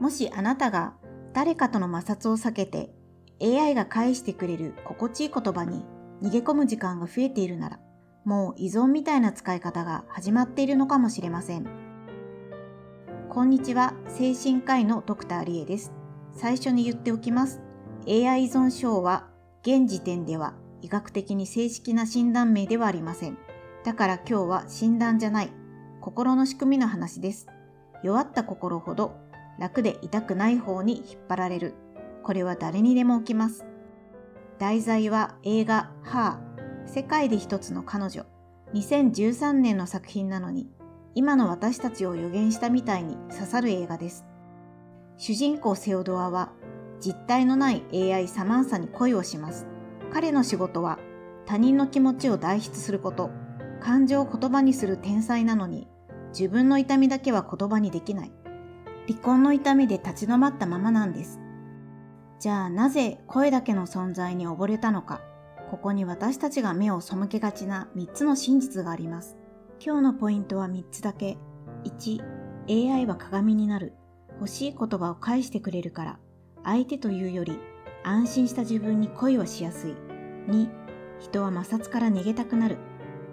もしあなたが誰かとの摩擦を避けて AI が返してくれる心地いい言葉に逃げ込む時間が増えているなら、もう依存みたいな使い方が始まっているのかもしれません。こんにちは、精神科医のドクターリエです。最初に言っておきます。AI 依存症は現時点では医学的に正式な診断名ではありません。だから今日は診断じゃない、心の仕組みの話です。弱った心ほど楽で痛くない方に引っ張られる。これは誰にでも起きます。題材は映画ハー、世界で一つの彼女。2013年の作品なのに、今の私たちを予言したみたいに刺さる映画です。主人公セオドアは実体のない AI サマンサに恋をします。彼の仕事は他人の気持ちを代筆すること、感情を言葉にする天才なのに、自分の痛みだけは言葉にできない。離婚の痛みで立ち止まったままなんです。じゃあなぜ声だけの存在に溺れたのか。ここに私たちが目を背けがちな3つの真実があります。今日のポイントは3つだけ。1、AI は鏡になる。欲しい言葉を返してくれるから、相手というより安心した自分に恋はしやすい。2、人は摩擦から逃げたくなる。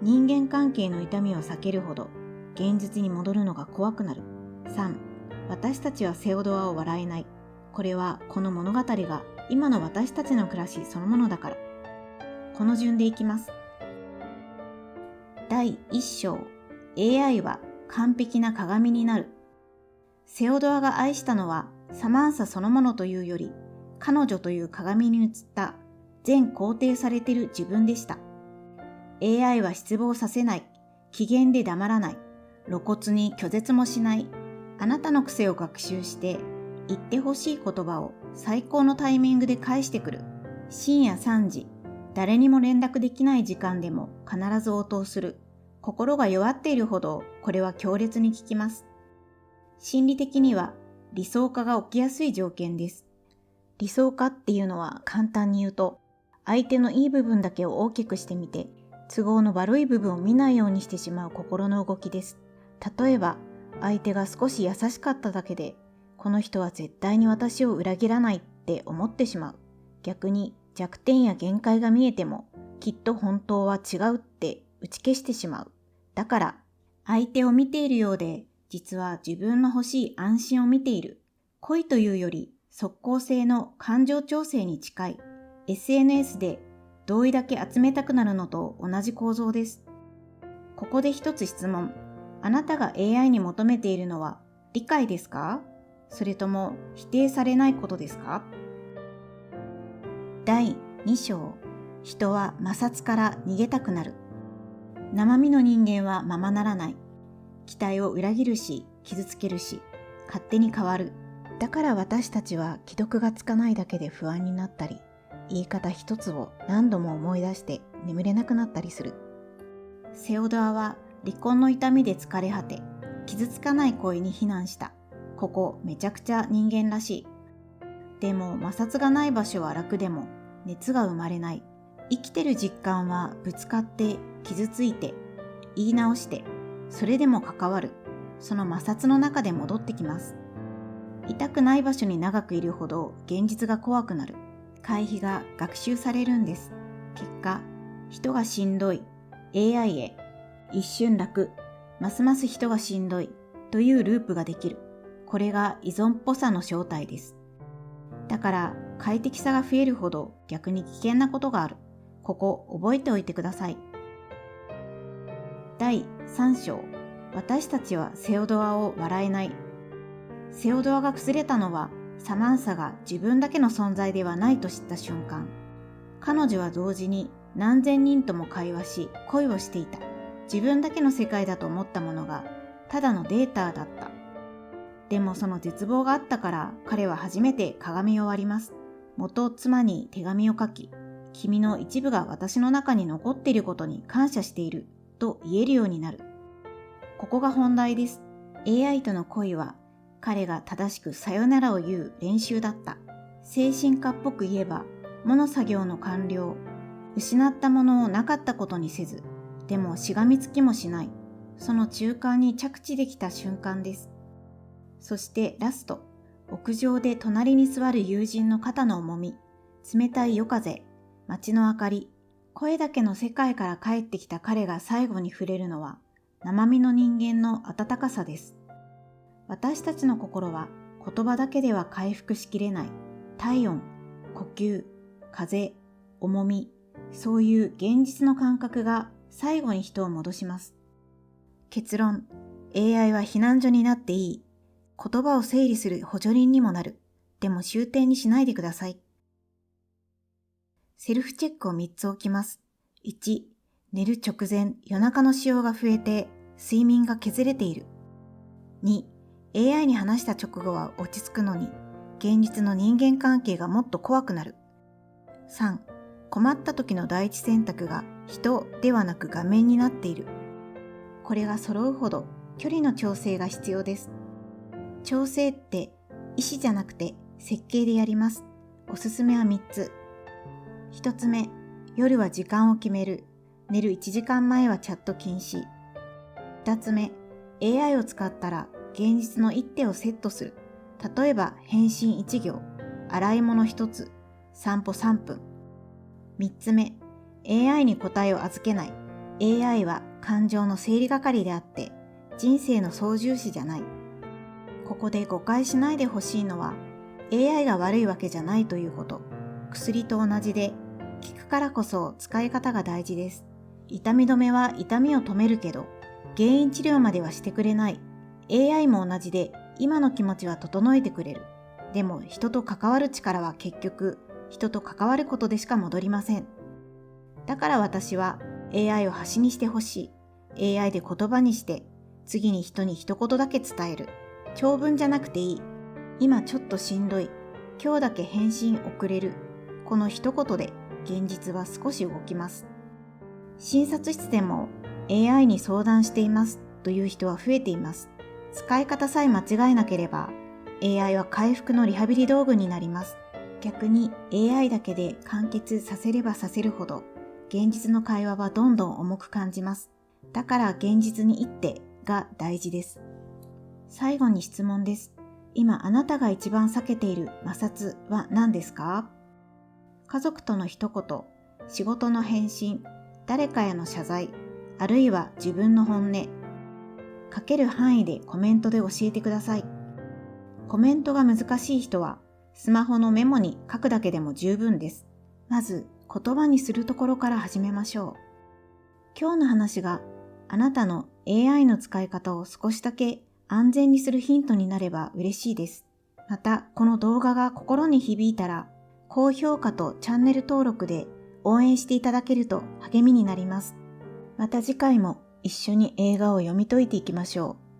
人間関係の痛みを避けるほど現実に戻るのが怖くなる。3、私たちはセオドアを笑えない。これはこの物語が今の私たちの暮らしそのものだから。この順でいきます。第1章、AI は完璧な鏡になる。セオドアが愛したのはサマンサそのものというより、彼女という鏡に映った全肯定されている自分でした。AI は失望させない、機嫌で黙らない、露骨に拒絶もしない、あなたの癖を学習して言ってほしい言葉を最高のタイミングで返してくる。深夜3時、誰にも連絡できない時間でも必ず応答する。心が弱っているほどこれは強烈に効きます。心理的には理想化が起きやすい条件です。理想化っていうのは簡単に言うと、相手のいい部分だけを大きくしてみて、都合の悪い部分を見ないようにしてしまう心の動きです。例えば、相手が少し優しかっただけで、この人は絶対に私を裏切らないって思ってしまう。逆に弱点や限界が見えても、きっと本当は違うって打ち消してしまう。だから、相手を見ているようで、実は自分の欲しい安心を見ている。恋というより即効性の感情調整に近い。SNS で同意だけ集めたくなるのと同じ構造です。ここで一つ質問。あなたが AI に求めているのは理解ですか？それとも否定されないことですか？第2章。人は摩擦から逃げたくなる。生身の人間はままならない。期待を裏切るし、傷つけるし、勝手に変わる。だから私たちは既読がつかないだけで不安になったり、言い方一つを何度も思い出して眠れなくなったりする。セオドアは離婚の痛みで疲れ果て、傷つかない恋に非難した。ここめちゃくちゃ人間らしい。でも摩擦がない場所は楽でも熱が生まれない。生きてる実感はぶつかって傷ついて言い直してそれでも関わる。その摩擦の中で戻ってきます。痛くない場所に長くいるほど現実が怖くなる。回避が学習されるんです。結果、人がしんどい、AI へ、一瞬楽、ますます人がしんどいというループができる。これが依存っぽさの正体です。だから快適さが増えるほど逆に危険なことがある。ここ覚えておいてください。第3章。私たちはセオドアを笑えない。セオドアが崩れたのはサマンサが自分だけの存在ではないと知った瞬間。彼女は同時に何千人とも会話し恋をしていた。自分だけの世界だと思ったものがただのデータだった。でもその絶望があったから彼は初めて鏡を割ります。元妻に手紙を書き、君の一部が私の中に残っていることに感謝していると言えるようになる。ここが本題です。AI との恋は彼が正しくさよならを言う練習だった。精神科っぽく言えば、モノ作業の完了。失ったものをなかったことにせず、でもしがみつきもしない。その中間に着地できた瞬間です。そしてラスト。屋上で隣に座る友人の肩の重み、冷たい夜風、街の明かり、声だけの世界から帰ってきた彼が最後に触れるのは、生身の人間の温かさです。私たちの心は言葉だけでは回復しきれない体温、呼吸、風、重み、そういう現実の感覚が最後に人を戻します。結論、AI は避難所になっていい。言葉を整理する補助輪にもなる。でも終点にしないでください。セルフチェックを3つ置きます。1、寝る直前、夜中の使用が増えて睡眠が削れている。2、AI に話した直後は落ち着くのに、現実の人間関係がもっと怖くなる。3、困った時の第一選択が人ではなく画面になっている。これが揃うほど距離の調整が必要です。調整って意思じゃなくて設計でやります。おすすめは3つ。1つ目、夜は時間を決める。寝る1時間前はチャット禁止。2つ目、AI を使ったら現実の一手をセットする。例えば返信1行、洗い物1つ、散歩3分。3つ目、AI に答えを預けない。AI は感情の整理係であって人生の操縦士じゃない。ここで誤解しないでほしいのは AI が悪いわけじゃないということ。薬と同じで効くからこそ使い方が大事です。痛み止めは痛みを止めるけど原因治療まではしてくれない。 AI も同じで今の気持ちは整えてくれる。でも人と関わる力は結局人と関わることでしか戻りません。だから私は AI を端にしてほしい。AI で言葉にして次に人に一言だけ伝える。長文じゃなくていい。今ちょっとしんどい。今日だけ返信遅れる。この一言で現実は少し動きます。診察室でも AI に相談していますという人は増えています。使い方さえ間違えなければ AI は回復のリハビリ道具になります。逆に AI だけで完結させればさせるほど現実の会話はどんどん重く感じます。だから現実に一手が大事です。最後に質問です。今あなたが一番避けている摩擦は何ですか？家族との一言、仕事の返信、誰かへの謝罪、あるいは自分の本音。書ける範囲でコメントで教えてください。コメントが難しい人はスマホのメモに書くだけでも十分です。まず言葉にするところから始めましょう。今日の話があなたの AI の使い方を少しだけ安全にするヒントになれば嬉しいです。またこの動画が心に響いたら高評価とチャンネル登録で応援していただけると励みになります。また次回も一緒に映画を読み解いていきましょう。